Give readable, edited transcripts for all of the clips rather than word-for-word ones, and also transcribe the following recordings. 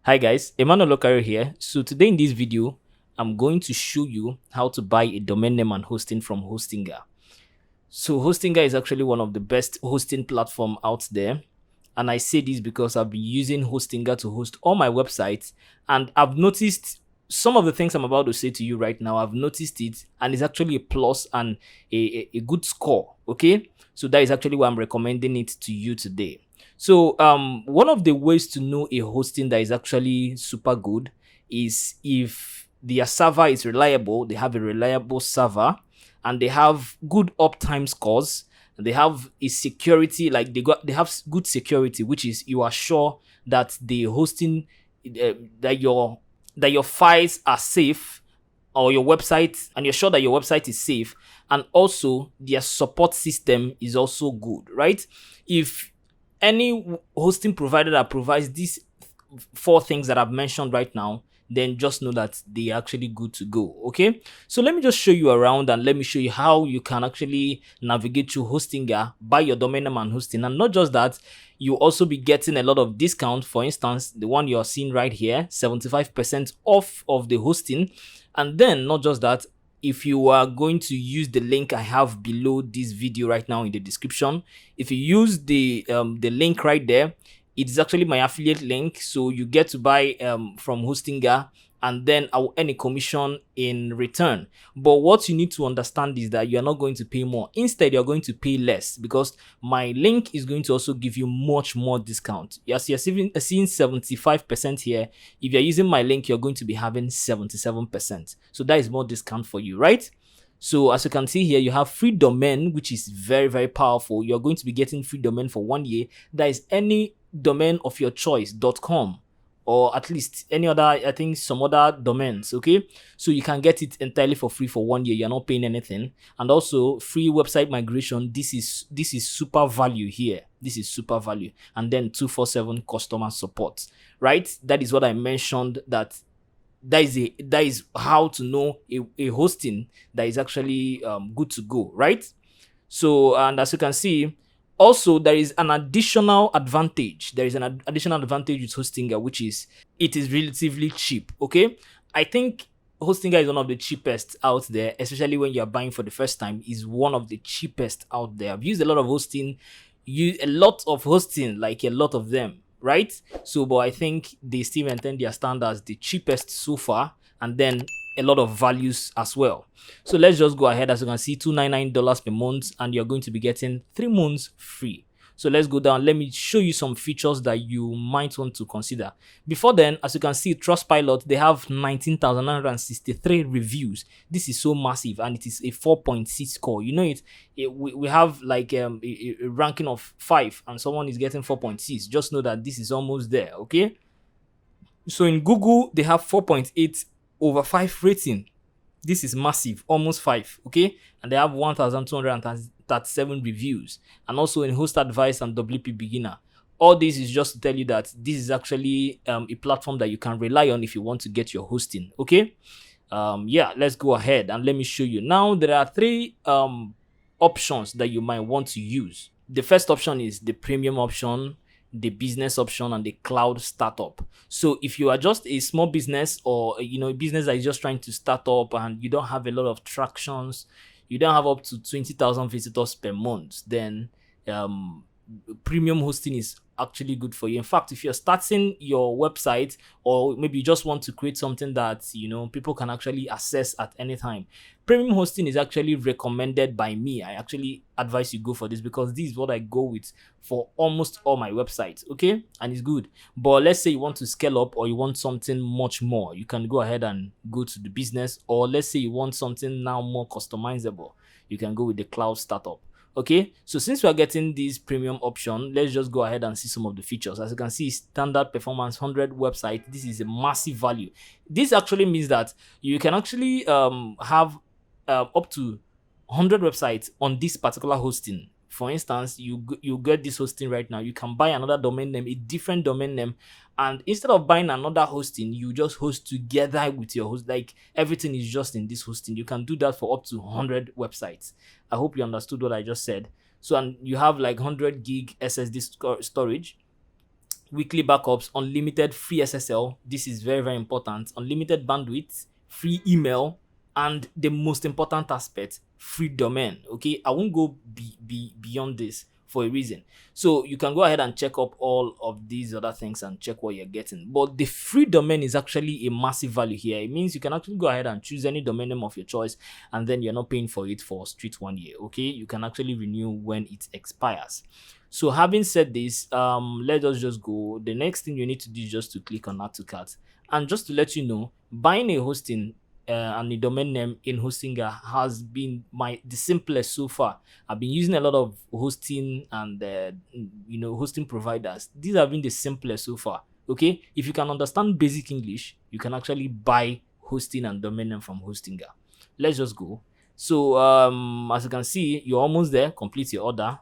Hi guys, Emmanuel Lokaro here. So today in this video, I'm going to show you how to buy a domain name and hosting from Hostinger. So Hostinger is actually one of the best hosting platform out there. And I say this because I've been using Hostinger to host all my websites, and I've noticed some of the things I'm about to say to you right now. I've noticed it, and it's actually a plus and a good score. Okay, so that is actually why I'm recommending it to you today. So one of the ways to know a hosting that is actually super good is if their server is reliable. They have a reliable server, and they have good uptime scores. They have a security, like they have good security, which is you are sure that the hosting uh, that your that your files are safe, or your website, and you're sure that your website is safe, and also their support system is also good, right? If any hosting provider that provides these four things that I've mentioned right now, then just know that they are actually good to go. Okay, so let me just show you around, and let me show you how you can actually navigate through Hostinger, buy your domain name and hosting. And not just that, you also be getting a lot of discount. For instance, the one you're seeing right here, 75% off of the hosting. And then not just that, if you are going to use the link I have below this video right now in the description, if you use the link right there, it is actually my affiliate link, so you get to buy from Hostinger, and then I will earn a commission in return. But what you need to understand is that you are not going to pay more. Instead, you're going to pay less, because my link is going to also give you much more discount. Yes, you're seeing 75% here. If you're using my link, you're going to be having 77%. So that is more discount for you, right? So as you can see here, you have free domain, which is very, very powerful. You're going to be getting free domain for 1 year. That is any domain of your choice .com, or at least any other, I think some other domains. Okay, so you can get it entirely for free for 1 year. You're not paying anything. And also free website migration. This is super value here. This is super value. And then 247 customer support, right? That is what I mentioned, that is how to know a hosting that is actually good to go, right? So, and as you can see, also there is an additional advantage. There is an additional advantage with Hostinger, which is it is relatively cheap. Okay, I think Hostinger is one of the cheapest out there, especially when you are buying for the first time. Is one of the cheapest out there. I've used a lot of hosting, like a lot of them, right? So, but I think they still maintain their standards, the cheapest so far, and then a lot of values as well. So let's just go ahead. As you can see, $299 per month, and you're going to be getting 3 months free. So let's go down. Let me show you some features that you might want to consider. Before then, as you can see, Trustpilot, they have 19,963 reviews. This is so massive, and it is a 4.6 score. You know we have like a ranking of 5, and someone is getting 4.6. Just know that this is almost there, okay? So in Google, they have 4.8 over 5 rating. This is massive, almost 5, okay? And they have 1,237 reviews. And also in Host Advice and WP Beginner. All this is just to tell you that this is actually a platform that you can rely on if you want to get your hosting, okay? Yeah, let's go ahead and let me show you. Now, there are three options that you might want to use. The first option is the premium option, the business option, and the cloud startup. So if you are just a small business, or a business that is just trying to start up, and you don't have a lot of tractions, you don't have up to 20,000 visitors per month, then um premium hosting is actually good for you. In fact, if you're starting your website, or maybe you just want to create something that people can actually access at any time, premium hosting is actually recommended by me. I actually advise you go for this, because this is what I go with for almost all my websites, okay? And it's good. But let's say you want to scale up, or you want something much more, you can go ahead and go to the business. Or let's say you want something now more customizable, you can go with the cloud startup. Okay, so since we are getting this premium option, let's just go ahead and see some of the features. As you can see, standard performance 100 website. This is a massive value. This actually means that you can actually have up to 100 websites on this particular hosting. For instance, you get this hosting right now, you can buy another domain name, a different domain name, and instead of buying another hosting, you just host together with your host. Like, everything is just in this hosting. You can do that for up to 100 websites. I hope you understood what I just said. So, and you have like 100 gig SSD storage. weekly backups, unlimited free SSL. This is very, very important. Unlimited bandwidth, free email, and the most important aspect, free domain. Okay, I won't go beyond this for a reason. So you can go ahead and check up all of these other things and check what you're getting. But the free domain is actually a massive value here. It means you can actually go ahead and choose any domain name of your choice, and then you're not paying for it for straight 1 year. Okay, you can actually renew when it expires. So having said this, let us just go. The next thing you need to do is just to click on add to cart. And just to let you know, buying a hosting and a domain name in Hostinger has been the simplest so far. I've been using a lot of hosting and hosting providers. These have been the simplest so far. Okay, if you can understand basic English, you can actually buy hosting and domain name from Hostinger. Let's just go. So as you can see, you're almost there. Complete your order.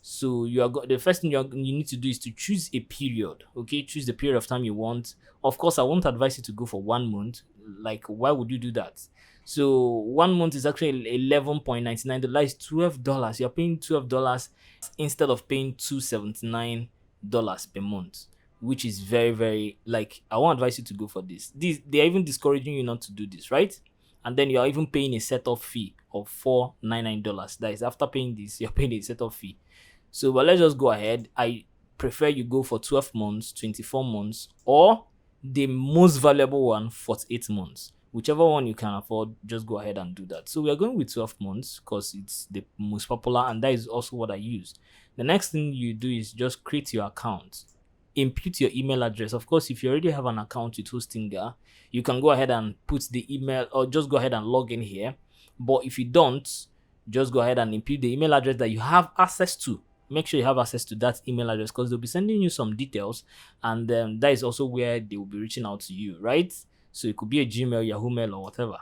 So the first thing you need to do is to choose a period. Okay, choose the period of time you want. Of course, I won't advise you to go for 1 month. Like, why would you do that? So 1 month is actually $11.99. $12. You're paying $12 instead of paying $279 per month, which is very, very, like, I won't advise you to go for this. They are even discouraging you not to do this, right? And then you are even paying a setup fee of $499. That is, after paying this, you're paying a setup fee. So, but let's just go ahead. I prefer you go for 12 months, 24 months, or the most valuable one, 48 months. Whichever one you can afford, just go ahead and do that. So we are going with 12 months because it's the most popular, and that is also what I use. The next thing you do is just create your account. Input your email address. Of course, if you already have an account with Hostinger, you can go ahead and put the email, or just go ahead and log in here. But if you don't, just go ahead and input the email address that you have access to. Make sure you have access to that email address, because they'll be sending you some details, and that is also where they will be reaching out to you, right? So it could be a Gmail, Yahoo Mail, or whatever.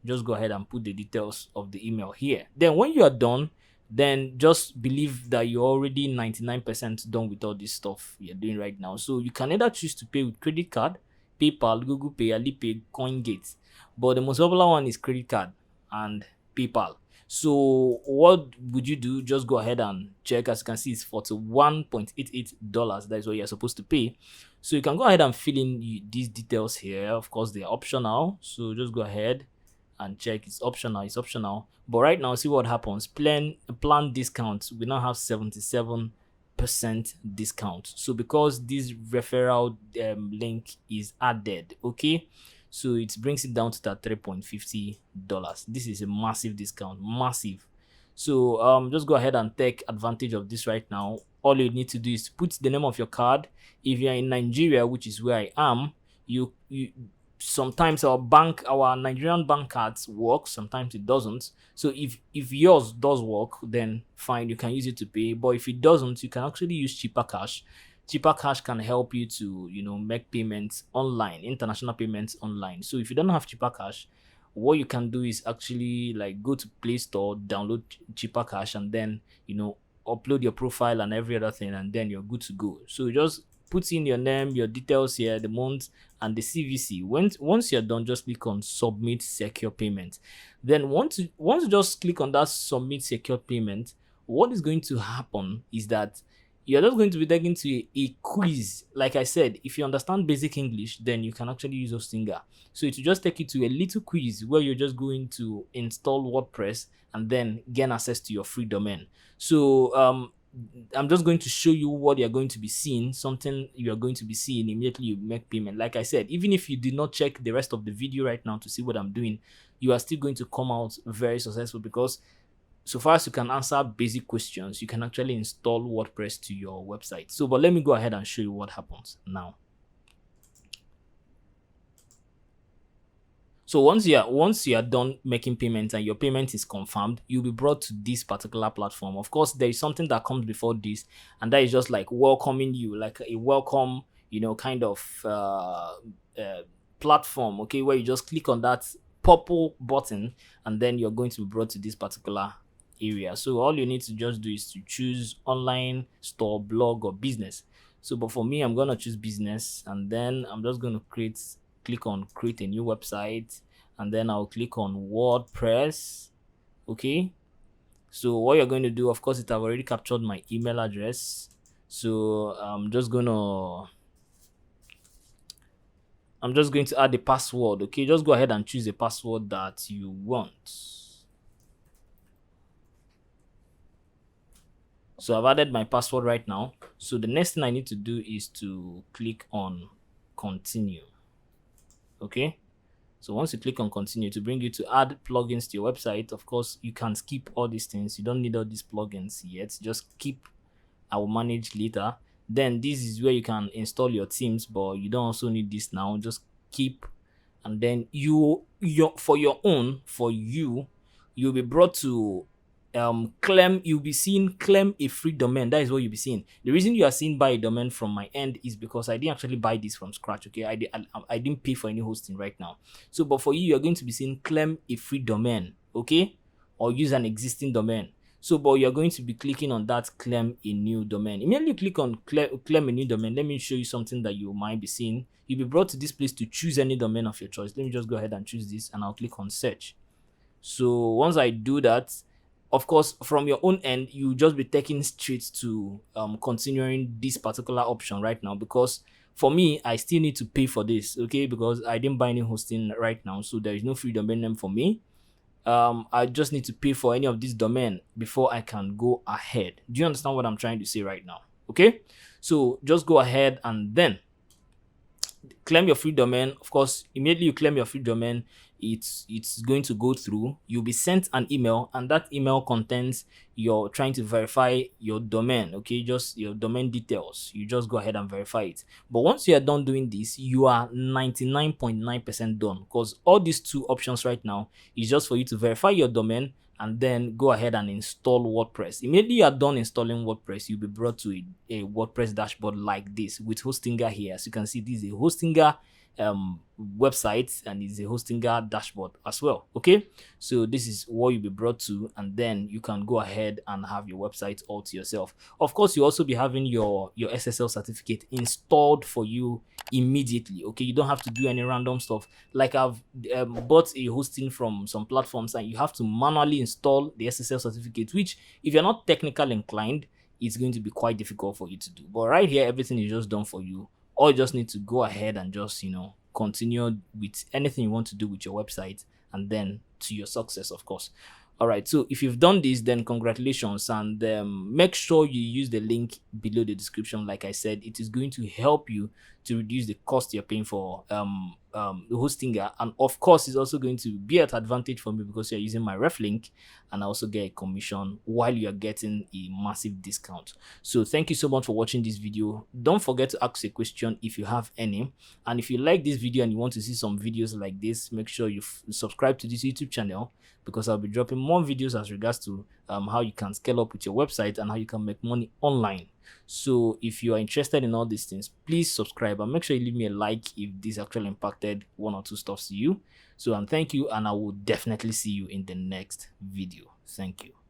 Just go ahead and put the details of the email here. Then when you are done, then just believe that you're already 99% done with all this stuff you're doing right now. So you can either choose to pay with credit card, PayPal, Google Pay, Alipay, CoinGate. But the most popular one is credit card and PayPal. So what would you do? Just go ahead and check. As you can see, it's $41.88. That is what you're supposed to pay. So you can go ahead and fill in these details here. Of course, they are optional. So just go ahead and check. It's optional. But right now, see what happens. Plan discounts. We now have 77% discount. So because this referral link is added, okay, so it brings it down to that $3.50. This is a massive discount, massive. So just go ahead and take advantage of this right now. All you need to do is put the name of your card. If you're in Nigeria, which is where I am, you sometimes our Nigerian bank cards work, sometimes it doesn't. So if yours does work, then fine, you can use it to pay. But if it doesn't, you can actually use cheaper cash. Cheaper cash can help you to make payments online, international payments online. So if you don't have cheaper cash, what you can do is actually like go to Play Store, download cheaper cash, and then upload your profile and every other thing, and then you're good to go. So just put in your name, your details here, the month, and the CVC. Once you're done, just click on submit secure payment. Then once you just click on that submit secure payment, what is going to happen is that you're just going to be taken to a quiz. Like I said, if you understand basic English, then you can actually use Hostinger. So it will just take you to a little quiz where you're just going to install WordPress and then gain access to your free domain. So I'm just going to show you what you're going to be seeing, something you're going to be seeing immediately you make payment. Like I said, even if you did not check the rest of the video right now to see what I'm doing, you are still going to come out very successful, because so far as you can answer basic questions, you can actually install WordPress to your website. So, but let me go ahead and show you what happens now. So once you are done making payments and your payment is confirmed, you'll be brought to this particular platform. Of course, there is something that comes before this, and that is just like welcoming you, like a welcome, kind of platform, okay, where you just click on that purple button, and then you're going to be brought to this particular area. So all you need to just do is to choose online, store, blog, or business. So but for me, I'm gonna choose business, and then I'm just going to click on create a new website, and then I'll click on WordPress. Okay, so what you're going to do, of course, I've already captured my email address. So I'm just going to add the password. Okay, just go ahead and choose the password that you want. So I've added my password right now. So the next thing I need to do is to click on continue. Okay. So once you click on continue, to bring you to add plugins to your website, of course, you can skip all these things. You don't need all these plugins yet. Just keep, I will manage later. Then this is where you can install your themes, but you don't also need this now. Just keep, and then for your own, for you'll be brought to claim, you'll be seeing claim a free domain. That is what you'll be seeing. The reason you are seeing buy a domain from my end is because I didn't actually buy this from scratch. Okay, I didn't pay for any hosting right now. So but for you're going to be seeing claim a free domain, okay, or use an existing domain. So but you're going to be clicking on that claim a new domain. Immediately click on claim a new domain. Let me show you something that you might be seeing. You'll be brought to this place to choose any domain of your choice. Let me just go ahead and choose this, and I'll click on search. So once I do that, of course, from your own end, you just be taken straight to continuing this particular option right now, because for me, I still need to pay for this, okay, because I didn't buy any hosting right now, so there is no free domain name for me. I just need to pay for any of this domain before I can go ahead. Do you understand what I'm trying to say right now? Okay, so just go ahead and then claim your free domain. Of course, immediately you claim your free domain, it's going to go through. You'll be sent an email, and that email contains you're trying to verify your domain. Okay, just your domain details. You just go ahead and verify it. But once you are done doing this, you are 99.9% done, because all these two options right now is just for you to verify your domain and then go ahead and install WordPress. Immediately you are done installing WordPress, you'll be brought to a WordPress dashboard like this with Hostinger here. As you can see, this is a Hostinger website, and it's a Hostinger dashboard as well. Okay, so this is what you'll be brought to, and then you can go ahead and have your website all to yourself. Of course, you also be having your SSL certificate installed for you immediately. Okay, you don't have to do any random stuff. Like I've bought a hosting from some platforms, and you have to manually install the SSL certificate, which if you're not technically inclined, it's going to be quite difficult for you to do. But right here, everything is just done for you. Or you just need to go ahead and just continue with anything you want to do with your website, and then to your success, of course. All right, so if you've done this, then congratulations, and make sure you use the link below the description. Like I said, it is going to help you to reduce the cost you're paying for the Hostinger, and of course it's also going to be at advantage for me because you're using my ref link, and I also get a commission while you're getting a massive discount. So thank you so much for watching this video. Don't forget to ask a question if you have any, and if you like this video and you want to see some videos like this, make sure you subscribe to this YouTube channel, because I'll be dropping more videos as regards to how you can scale up with your website and how you can make money online. So if you are interested in all these things, please subscribe, and make sure you leave me a like if this actually impacted one or two stuff to you. So and thank you, and I will definitely see you in the next video. Thank you.